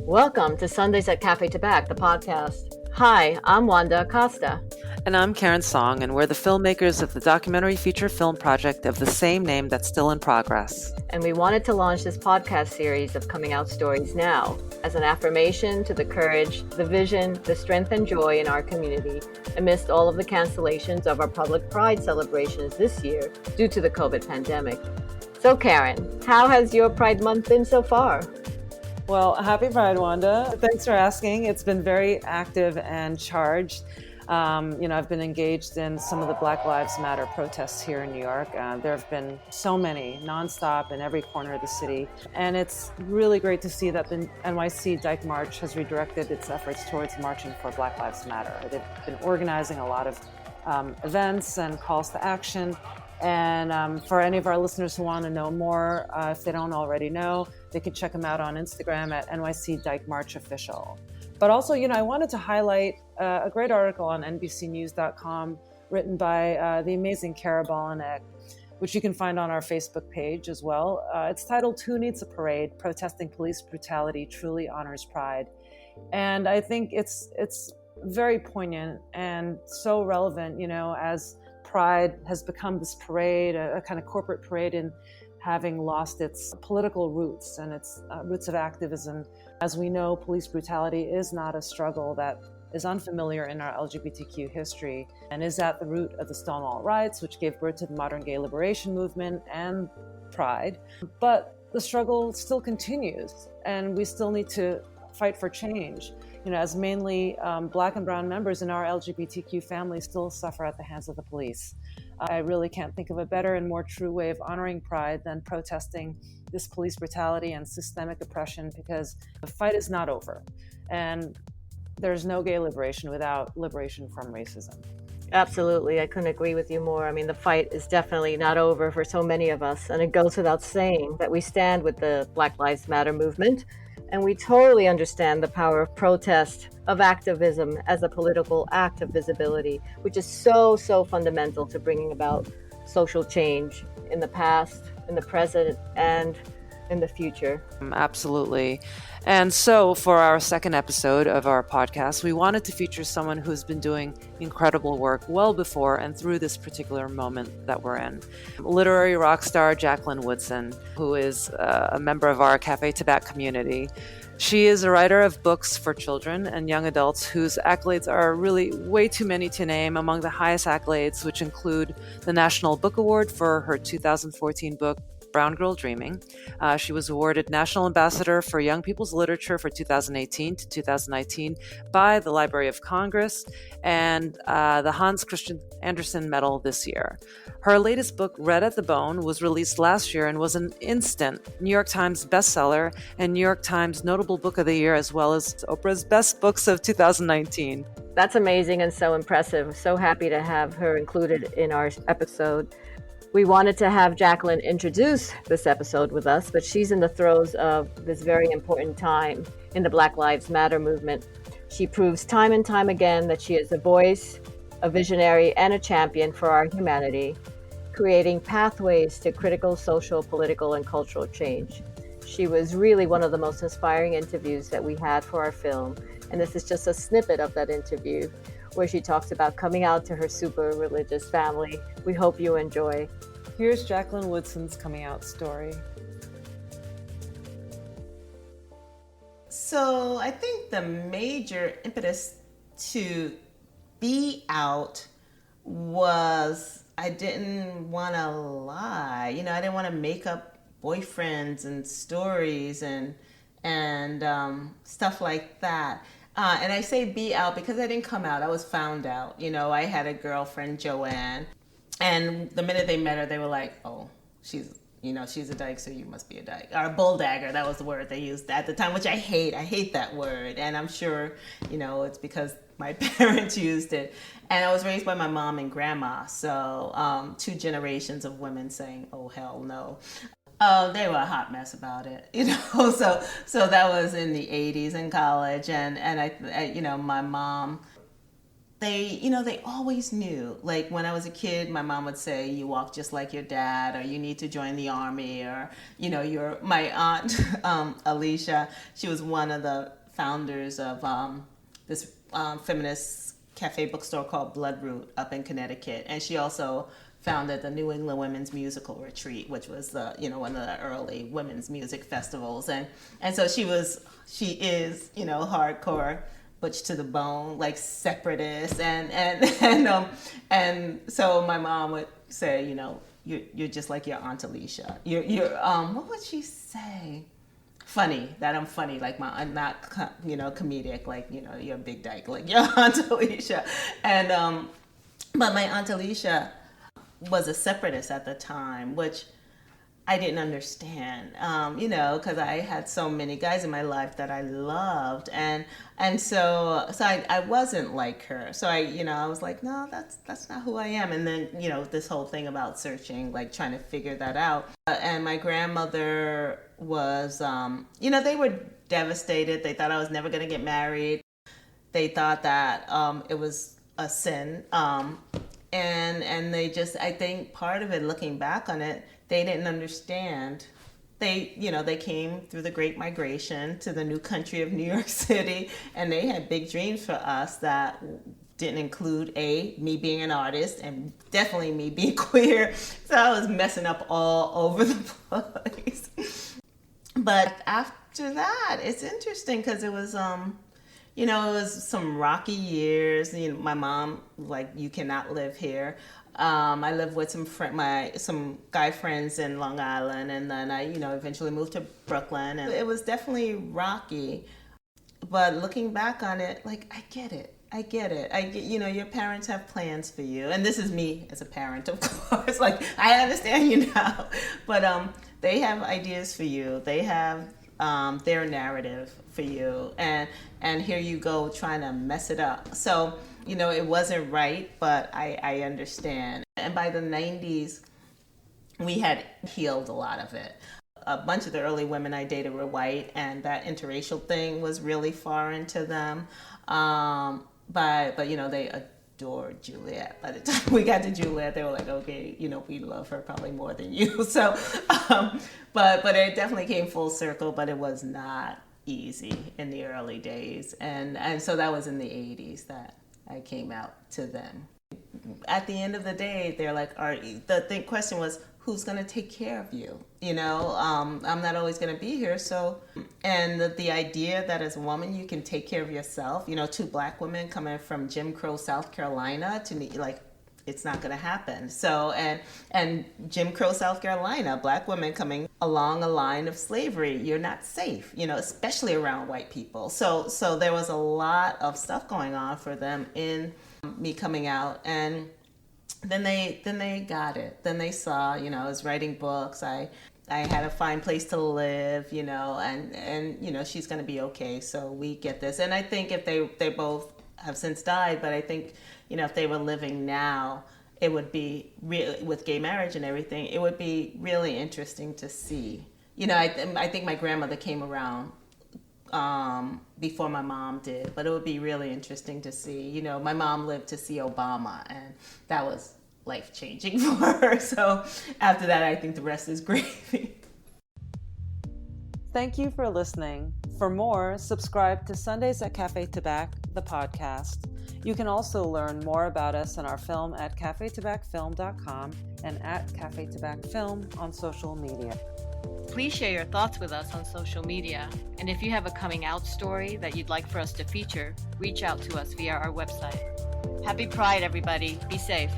Welcome to Sundays at Cafe Tabac, the podcast. Hi, I'm Wanda Acosta. And I'm Karen Song, and we're the filmmakers of the documentary feature film project of the same name that's still in progress. And we wanted to launch this podcast series of coming out stories now as an affirmation to the courage, the vision, the strength and joy in our community amidst all of the cancellations of our public pride celebrations this year due to the COVID pandemic. So Karen, how has your Pride Month been so far? Well, happy Pride, Wanda. Thanks for asking. It's been very active and charged. I've been engaged in some of the Black Lives Matter protests here in New York. There have been so many, nonstop in every corner of the city. And it's really great to see that the NYC Dyke March has redirected its efforts towards marching for Black Lives Matter. They've been organizing a lot of events and calls to action. And for any of our listeners who want to know more, if they don't already know, they can check them out on Instagram at NYC Dyke March Official. But also, I wanted to highlight a great article on NBCnews.com written by the amazing Kara Balanek, which you can find on our Facebook page as well. It's titled, "Who Needs a Parade? Protesting Police Brutality Truly Honors Pride." And I think it's very poignant and so relevant, as Pride has become this parade, a kind of corporate parade, in having lost its political roots and its roots of activism. As we know, police brutality is not a struggle that is unfamiliar in our LGBTQ history and is at the root of the Stonewall Riots, which gave birth to the modern gay liberation movement and Pride. But the struggle still continues, and we still need to fight for change. As mainly Black and brown members in our LGBTQ family still suffer at the hands of the police. I really can't think of a better and more true way of honoring Pride than protesting this police brutality and systemic oppression, because the fight is not over. And there's no gay liberation without liberation from racism. Absolutely. I couldn't agree with you more. I mean, the fight is definitely not over for so many of us. And it goes without saying that we stand with the Black Lives Matter movement. And we totally understand the power of protest, of activism as a political act of visibility, which is so fundamental to bringing about social change in the past, in the present, and in the future. Absolutely. And so for our second episode of our podcast, we wanted to feature someone who's been doing incredible work well before and through this particular moment that we're in. Literary rock star Jacqueline Woodson, who is a member of our Cafe Tabac community. She is a writer of books for children and young adults whose accolades are really way too many to name. Among the highest accolades, which include the National Book Award for her 2014 book, Brown Girl Dreaming. She was awarded National Ambassador for Young People's Literature for 2018 to 2019 by the Library of Congress, and the Hans Christian Andersen Medal this year. Her latest book, Red at the Bone, was released last year and was an instant New York Times bestseller and New York Times Notable Book of the Year, as well as Oprah's Best Books of 2019. That's amazing and so impressive. So happy to have her included in our episode. We wanted to have Jacqueline introduce this episode with us, but she's in the throes of this very important time in the Black Lives Matter movement. She proves time and time again that she is a voice, a visionary, and a champion for our humanity, creating pathways to critical social, political, and cultural change. She was really one of the most inspiring interviews that we had for our film, and this is just a snippet of that interview, where she talks about coming out to her super religious family. We hope you enjoy. Here's Jacqueline Woodson's coming out story. So I think the major impetus to be out was I didn't want to lie. I didn't want to make up boyfriends and stories and stuff like that. And I say be out because I didn't come out. I was found out. I had a girlfriend, Joanne, and the minute they met her, they were like, "Oh, she's a dyke, so you must be a dyke." Or a bulldagger, that was the word they used at the time, which I hate. I hate that word. And I'm sure, it's because my parents used it. And I was raised by my mom and grandma. So 2 generations of women saying, "Oh, hell no." Oh, they were a hot mess about it, So that was in the 80s in college, and I my mom they always knew. Like when I was a kid, my mom would say, you walk just like your dad, or you need to join the army, or, my aunt, Alicia, she was one of the founders of this feminist cafe bookstore called Bloodroot up in Connecticut. And she also founded the New England Women's Musical Retreat, which was one of the early women's music festivals. And so she is, hardcore butch to the bone, like separatist, and so my mom would say, you're just like your Aunt Alicia. You're what would she say? Funny, that I'm funny, like I'm not comedic, like you're a big dyke, like your Aunt Alicia, and but my Aunt Alicia was a separatist at the time, which I didn't understand, because I had so many guys in my life that I loved, and so I wasn't like her. So I was like, no, that's not who I am. And then this whole thing about searching, like trying to figure that out. And my grandmother was, they were devastated. They thought I was never going to get married. They thought that it was a sin, and they just, I think part of it, looking back on it, they didn't understand. They came through the Great Migration to the new country of New York City, and they had big dreams for us that didn't include me being an artist, and definitely me being queer. So I was messing up all over the place. But after that, it's interesting because it was, it was some rocky years. My mom, like, you cannot live here. I lived with some guy friends in Long Island, and then I, eventually moved to Brooklyn, and it was definitely rocky. But looking back on it, like, I get it. Your parents have plans for you, and this is me as a parent, of course. Like, I understand you now, but they have ideas for you. They have their narrative for you, and here you go trying to mess it up. So, it wasn't right, but I understand. And by the 90s, we had healed a lot of it. A bunch of the early women I dated were white, and that interracial thing was really foreign to them. But they adored Juliet. By the time we got to Juliet, they were like, okay, we love her probably more than you. So, but it definitely came full circle, but it was not easy in the early days. And so that was in the 80s that I came out to them. At the end of the day, they're like, the question was, who's going to take care of you? I'm not always going to be here. So, and the idea that as a woman, you can take care of yourself, two Black women coming from Jim Crow, South Carolina, to me, like, it's not going to happen. So, and Jim Crow, South Carolina, Black women coming along a line of slavery, you're not safe, especially around white people. So there was a lot of stuff going on for them in me coming out, and then they got it. Then they saw, I was writing books. I had a fine place to live, and she's going to be okay. So we get this. And I think if they both have since died, but I think, if they were living now, it would be really, with gay marriage and everything, it would be really interesting to see. I think my grandmother came around before my mom did, but it would be really interesting to see. My mom lived to see Obama, and that was life-changing for her. So after that, I think the rest is gravy. Thank you for listening. For more, subscribe to Sundays at Cafe Tabac, the podcast. You can also learn more about us and our film at cafetabacfilm.com and at Cafe Tabac Film on social media. Please share your thoughts with us on social media. And if you have a coming out story that you'd like for us to feature, reach out to us via our website. Happy Pride, everybody. Be safe.